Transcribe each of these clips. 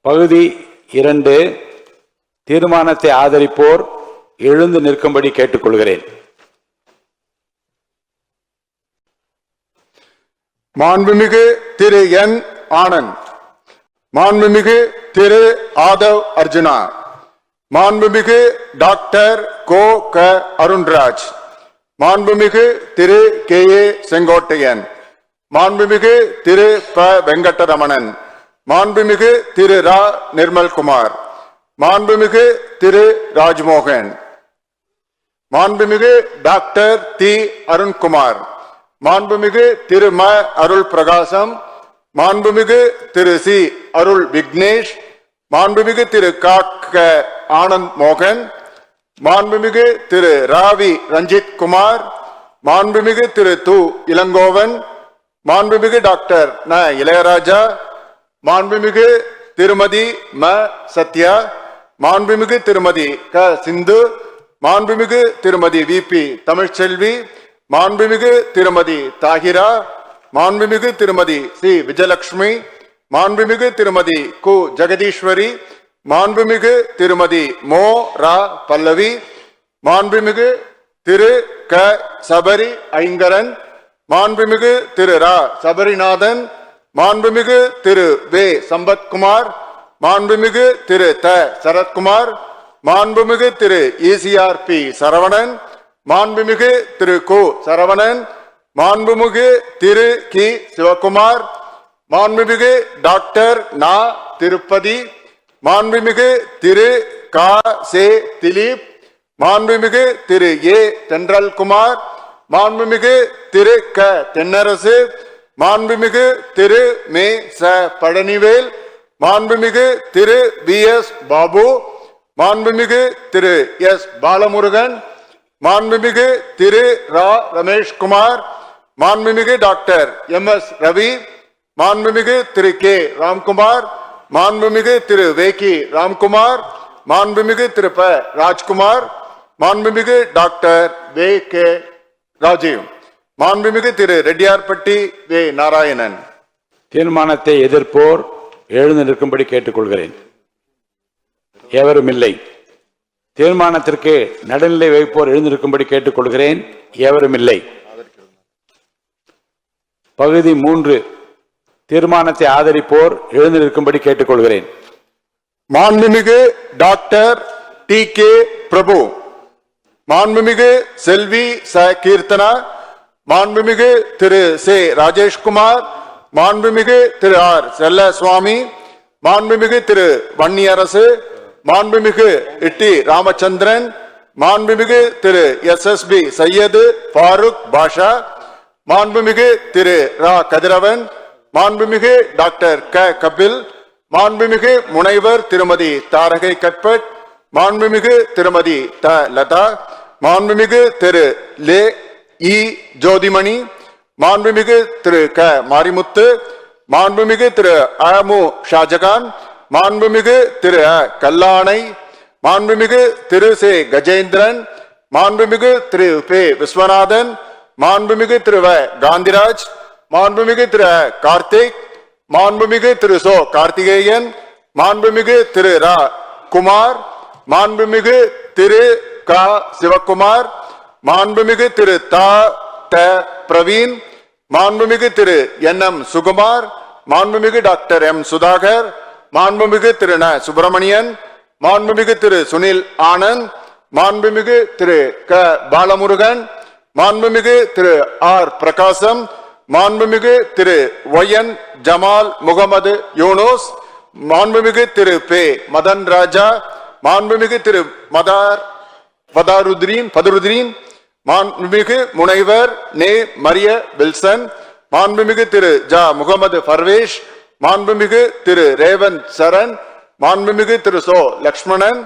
பகுதி 2 தீர்மானத்தை ஆதரிப்போர் எழுந்து நிற்கும்படி கேட்டுக்கொள்கிறேன். மாண்புமிகு திரு என் ஆனந்த், மாண்புமிகு திரு ஆதவ் அர்ஜுனா, மாண்புமிகு டாக்டர் கோ க அருண்ராஜ், மாண்புமிகு திரு கே ஏ செங்கோட்டையன், மாண்புமிகு திரு ப வெங்கடரமணன், மாண்புமிகு திரு ரா நிர்மல்குமார், மாண்புமிகு திரு ராஜ்மோகன், மாண்புமிகு டாக்டர் தி அருண்குமார், மாண்புமிகு திரு ம அருள் பிரகாசம், மாண்புமிகு திரு சி அருள் விக்னேஷ், மாண்புமிகு திரு காக்க ஆனந்த் மோகன், மாண்புமிகு திரு ராவி ரஞ்சித் குமார், மாண்புமிகு திரு து இளங்கோவன், மாண்புமிகு டாக்டர் ந இளையராஜா, மாண்புமிகு திருமதி ம சத்யா, மாண்புமிகு திருமதி க சிந்து, மாண்புமிகு திருமதி வி பி தமிழ்ச்செல்வி, மாண்புமிகு திருமதி தாகிரா, மாண்புமிகு திருமதி சி விஜயலட்சுமி, மாண்புமிகு திருமதி கு ஜெகதீஸ்வரி, மாண்புமிகு திருமதி மோ ரா பல்லவி, மாண்புமிகு திரு க சபரி ஐங்கரன், மாண்புமிகு திரு ரா சபரிநாதன், மாண்புமிகு திரு வே சம்பத்குமார், மாண்புமிகு திரு த சரத்குமார், மாண்புமிகு திரு இசிஆர் பி சரவணன், மாண்புமிகு திரு கு சரவணன், மாண்புமிகு திரு கி சிவகுமார், மாண்புமிகு டாக்டர் நா திருப்பதி, மாண்புமிகு திரு கா சே திலீப், மாண்புமிகு திரு ஏ தென்றல்குமார், மாண்புமிகு திரு க தென்னரசு, மாண்புமிகு திரு மே ச பழனிவேல், மாண்புமிகு திரு வி எஸ் பாபு, மாண்புமிகு திரு எஸ் பாலமுருகன், மாண்புமிகு திரு ரா ரமேஷ்குமார், மாண்புமிகு டாக்டர் எம் எஸ் ரவி, மாண்புமிகு திரு கே ராம்குமார், மாண்புமிகு திரு வேகி ராம்குமார், மாண்புமிகு திரு ப ராஜ்குமார், மாண்புமிகு டாக்டர் வே கே ராஜீவ், மாண்புமிகு திரு ரெட்டியார்பட்டி வே நாராயணன். தீர்மானத்தை எதிர்ப்போர் எழுந்து நிற்கும்படி கேட்டுக்கொள்கிறேன். எவரும் இல்லை. தீர்மானத்திற்கு நடுநிலை வைப்போர் எழுந்து நிற்கும்படி கேட்டுக்கொள்கிறேன். எவரும் இல்லை. பகுதி 3 தீர்மானத்தை ஆதரிப்போர் எழுந்து நிற்கும்படி கேட்டுக்கொள்கிறேன். மாண்புமிகு டாக்டர் டி கே பிரபு, மாண்புமிகு செல்வி ச கீர்த்தனா, மாண்புமிகு திரு சே ராஜேஷ்குமார், மாண்புமிகு திரு ஆர் செல்லசுவாமி, மாண்புமிகு திரு வன்னியரசு, மாண்புமிகு இட்டி ராமச்சந்திரன், மாண்புமிகு திரு எஸ்எஸ்பி சையது ஃபாரூக் பாஷா, மாண்புமிகு திரு ரா கதிரவன், மாண்புமிகு டாக்டர் க கபில், மாண்புமிகு முனைவர் திருமதி தாரகை கட்பட், மாண்புமிகு திருமதி த லதா, மாண்புமிகு திரு லே இ ஜோதிமணி, மாண்புமிகு திரு க மாரிமுத்து, மாண்புமிகு திரு அமு ஷாஜகான், மாண்புமிகு திரு கல்லானை, மாண்புமிகு திரு சே கஜேந்திரன், மாண்புமிகு திரு பே விஸ்வநாதன், மாண்புமிகு திரு வ காந்திராஜ், மாண்புமிகு திரு கார்த்திக், மாண்புமிகு திரு சோ கார்த்திகேயன், மாண்புமிகு திரு ரா குமார், மாண்புமிகு திரு கா சிவகுமார், மாண்புமிகு திரு தா த பிரவீன், மாண்புமிகு திரு என் எம் சுகுமார், மாண்புமிகு டாக்டர் எம் சுதாகர், மாண்புமிகு திரு ந சுப்பிரமணியன், மாண்புமிகு திரு சுனில் ஆனந்த், மாண்புமிகு திரு க பாலமுருகன், மாண்புமிகு திரு ஆர் பிரகாசம், மாண்புமிகு திரு ஒயன் ஜமால் முகமது யூனூஸ், மாண்புமிகு திரு பே மதன் ராஜா, மாண்புமிகு திரு பதருதீன், மாண்புமிகு முனைவர் நே மரிய வில்சன், மாண்புமிகு திரு ஜா முகமது பர்வேஷ், மாண்புமிகு திரு ரேவந்த் சரண், மாண்புமிகு திரு சோ லக்ஷ்மணன்,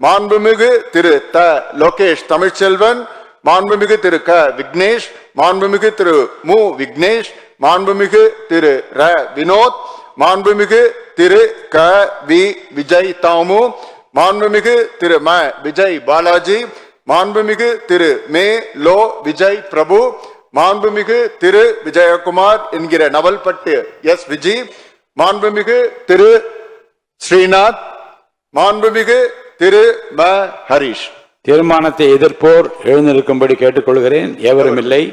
மாண்புமிகு திரு த லோகேஷ் தமிழ்ச்செல்வன், மாண்புமிகு திரு க விக்னேஷ், மாண்புமிகு திரு மு விக்னேஷ், மாண்புமிகு திரு ர வினோத், மாண்புமிகு திரு க வி விஜய் தாமு, மாண்புமிகு திரு ம விஜய் பாலாஜி, மாண்புமிகு திரு மே லோ விஜய் பிரபு, மாண்புமிகு திரு விஜயகுமார் என்கிற நவல்பட்டு எஸ் விஜி, மாண்புமிகு திரு ஸ்ரீநாத், மாண்புமிகு திரு ம ஹரிஷ். தீர்மானத்தை எதிர்ப்போர் எழுந்திருக்கும்படி கேட்டுக்கொள்கிறேன். எவரும் இல்லை.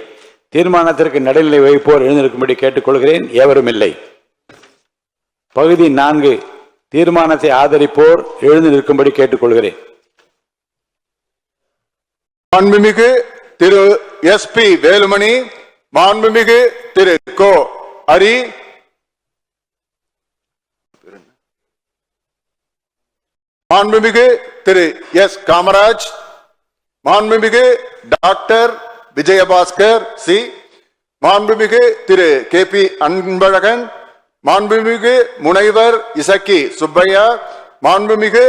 தீர்மானத்திற்கு நடுநிலை வகிப்போர் எழுந்திருக்கும்படி கேட்டுக்கொள்கிறேன். எவரும் இல்லை. பகுதி 4 தீர்மானத்தை ஆதரிப்போர் எழுந்து நிற்கும்படி கேட்டுக்கொள்கிறேன். மாண்புமிகு திரு எஸ்.பி. வேலுமணி, மாண்புமிகு திரு கோ ஹரி, மாண்புமிகு திரு எஸ். காமராஜ், மாண்புமிகு டாக்டர் விஜயபாஸ்கர் சி, மாண்புமிகு திரு கே.பி. அன்பழகன், மாண்புமிகு முனைவர் இசக்கி சுப்பையா, மாண்புமிகு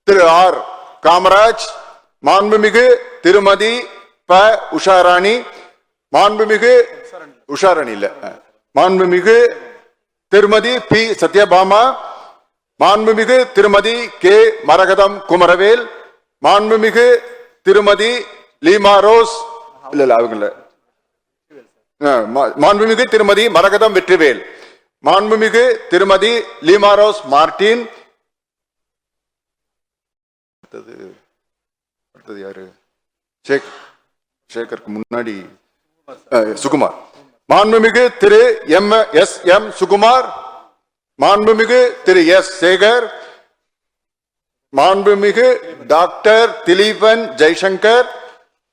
திரு ஆர். காமராஜ், மாண்புமிகு திருமதி ப. உஷாராணி, மாண்புமிகு உஷாராணி இல்ல, மாண்புமிகு திருமதி பி. சத்யபாமா, மாண்புமிகு திருமதி கே. மரகதம் குமரவேல், மாண்புமிகு திருமதி லீமா ரோஸ் இல்ல அவங்க மாண்புமிகு திருமதி மரகதம் வெற்றிவேல், மாண்புமிகு திருமதி லீமா ரோஸ் மார்டின், அடுத்தது யாரு, சேகருக்கு முன்னாடி சுகுமார், மாண்புமிகு திரு எம். சுகுமார், மாண்புமிகு திரு எஸ். சேகர், மாண்புமிகு டாக்டர் திலீபன் ஜெய்சங்கர்,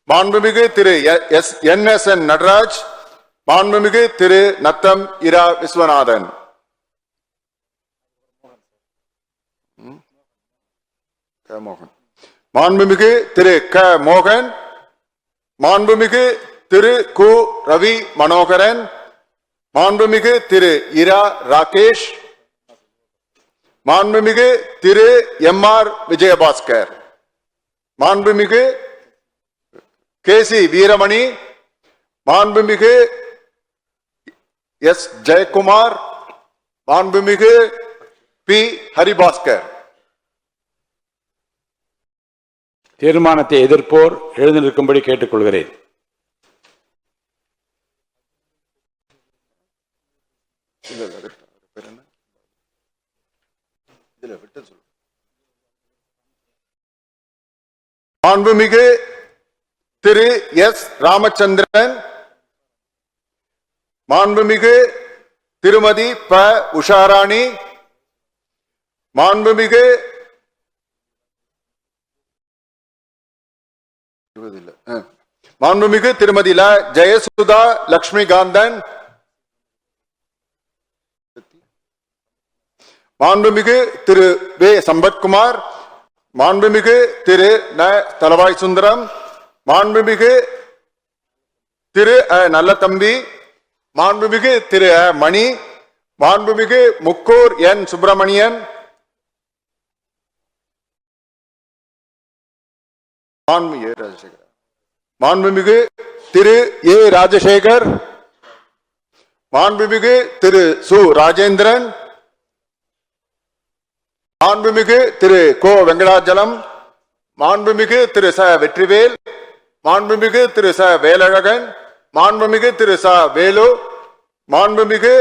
மாண்புமிகு திரு என்.எஸ்.என். நடராஜ், மாண்புமிகு திரு நத்தம் இரா விஸ்வநாதன். மோகன், மாண்புமிகு திரு க. மோகன், மாண்புமிகு திரு கு. ரவி மனோகரன், மாண்புமிகு திரு இரா ராகேஷ், மாண்புமிகு திரு எம்.ஆர். விஜயபாஸ்கர், மாண்புமிகு கே.சி. வீரமணி, மாண்புமிகு எஸ். ஜெயக்குமார், மாண்புமிகு பி. ஹரிபாஸ்கர். தீர்மானத்தை எதிர்ப்போர் எழுந்து நிற்கும்படி கேட்டுக்கொள்கிறேன். மாண்புமிகு திரு எஸ். ராமச்சந்திரன், மாண்புமிகு திருமதி ப. உஷாராணி, மாண்புமிகு மாண்புமிகு திருமதி ல. ஜெயசுதா லட்சுமிகாந்தன், மாண்புமிகு திரு வே. சம்பத்குமார், மாண்புமிகு திரு ந. தலவாய் சுந்தரம், மாண்புமிகு திரு நல்லதம்பி, மாண்புமிகு திரு மணி, மாண்புமிகு முக்கூர் என். சுப்பிரமணியன், மாண்புமிகு திரு ஏ. ராஜசேகர், மாண்புமிகு திரு சு. ராஜேந்திரன், மாண்புமிகு திரு கோ. வெங்கடாஜலம், மாண்புமிகு திரு ச. வெற்றிவேல், மாண்புமிகு திரு ச. வேலழகன், மாண்புமிகு திரு ச. வேலு, மாண்புமிகு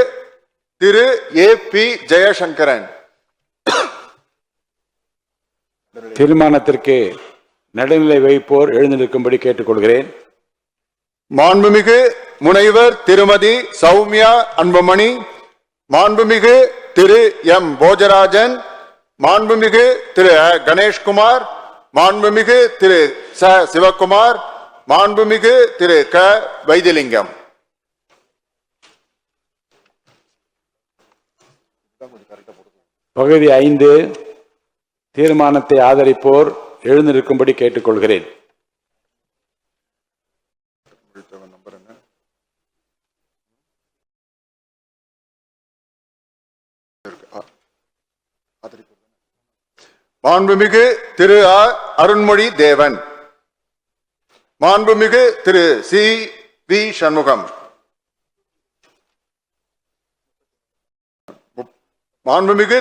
திரு ஏ. பி. ஜெயசங்கரன். தீர்மானத்திற்கு நடுநிலை வகிப்போர் எழுந்து நிற்கும்படி கேட்டுக்கொள்கிறேன். மாண்புமிகு முனைவர் திருமதி சௌமியா அன்புமணி, மாண்புமிகு திரு எம். போஜராஜன், மாண்புமிகு திரு கணேஷ்குமார், மாண்புமிகு திரு ச. சிவக்குமார், மாண்புமிகு திரு க. வைத்திலிங்கம். பகுதி 5 தீர்மானத்தை ஆதரிப்போர் எழுந்து நிற்கும்படி கேட்டுக்கொள்கிறேன். மாண்புமிகு திரு அருண்மொழி தேவன், மாண்புமிகு திரு சி. வி. சண்முகம், மாண்புமிகு